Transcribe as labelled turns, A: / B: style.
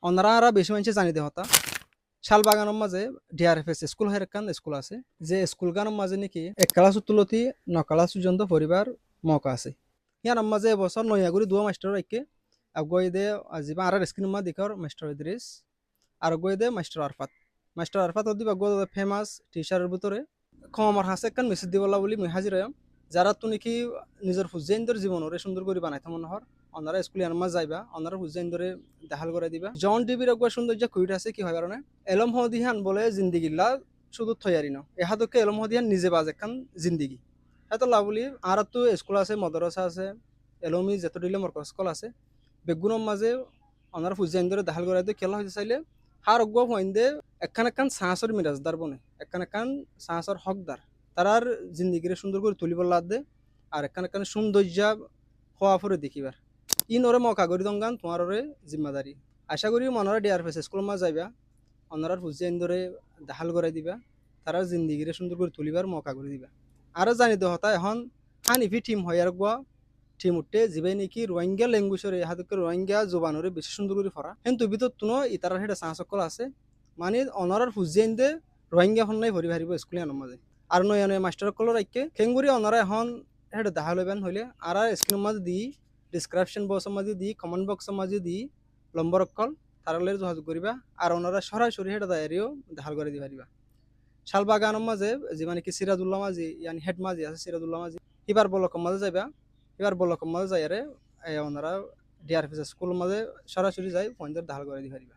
A: অন্যরা আরা বেশি মানুষে জানিতে হতা শালবাগানের মাঝে ডিআরএফএস স্কুল হের একখান স্কুল আছে যে স্কুল গানের মাঝে নাকি এক ক্লাস তুলতি ন ক্লাস পর্যন্ত পরিবার মৌকা আছে ইয়ার মাঝে এবছর নয়াগুড়ি দুয়া মাস্টার রাখকে আগুয়াই দে আজিবা আর স্ক্রিন মা দিকর মাস্টার ইদ্রিস আর আগুয়াই দে মাস্টার আরফাত দিবা গো ফেমাস টিচারের ভিতরে আমার হাসে একখান মেসেজ দিবলা বলি মুই হাজির হইম যারা তো নাকি নিজের হুজাইনদের জীবনরে সুন্দর করে বানাইতে মনে হর অনারা স্কুলে আনমা যাইবা অনারা হুজাইনদরে দেখাল করে দিবা জন টিভির একবার সৌন্দর্য কুইট আছে কি হয় কারণে এলম হদিহান বলে জিন্দিগিল্লা শুধু থয়ারি ন এহাদকে এলম হদিহান নিজে বাজ একখান জিন্দিগি এত লাভলি আর তো স্কুল আছে মদরসা আছে এলমি যেত দিলে মরকজ স্কুল আছে বেগুনের মাঝে অনারা হুজাইনদরে দেখাল করে দিয়ে খেলা হইতে চাইলে হার অজ্ঞ হইন্দে একখান একখান সাহসর মিরাজদার বনে একখান একখান সাহসর হকদার তারার জিন্দিগিরে সুন্দর করে তুলিব দে আর একখান একখান সৌন্দর্য হওয়া পরে দেখিবার ইন ওরে মকা করি দঙ্গান তোমার ওরে জিম্মাদারি আশা করি মনারা ডিআরএফএস স্কুল মা যাইবা অনারার হুজিয়ান ধরে দাহাল করে দিবা তারা জিন্দিগিরে সুন্দর করে তুলিবার মকা করে দিবা আর জানি তো হতা এখন হানিফি টিম হয় আর গোয়া টিম উঠতে যিবাই নাকি রোহিঙ্গা ল্যাঙ্গুয়েজের হাতকে রোহিঙ্গা জবানরে বেশি সুন্দর করে ফরা কিন্তু ভিতর তুনো ইতারার সেটা চান্স সকল আছে মানে অনারার হুজিয়ান দে রোহিঙ্গা হন নাই ভরি ভারিব স্কুলে আনার মাঝে আর নয়া নয়া মাস্টার কল রাখকে খেঙ্গুরি অনারা এখন এটা দেখা লইবেন হইলে আর স্ক্রিনের মাঝে দি ডিসক্রিপশন বক্সের মাঝে দি কমেন্ট বক্সের মাঝে দি নম্বর কল তারালে যোগাযোগ করিবা আর ওনারা সরাসরি সেটা দায়েরিও দেখাল করে দি পারিবা শালবাগানের মাঝে যে মানে কি সিরাজুল্লাহ মাঝি ইয়ানি হেড মাঝি আছে সিরাজুল্লাহ মাঝি এবার বলকম মাঝে যাইবা এবার বলকম মাঝে যাই ওনারা ডিআরএফএস স্কুল মাঝে সরাসরি যাই পয়েন্টের দেখাল করে দি পারিবা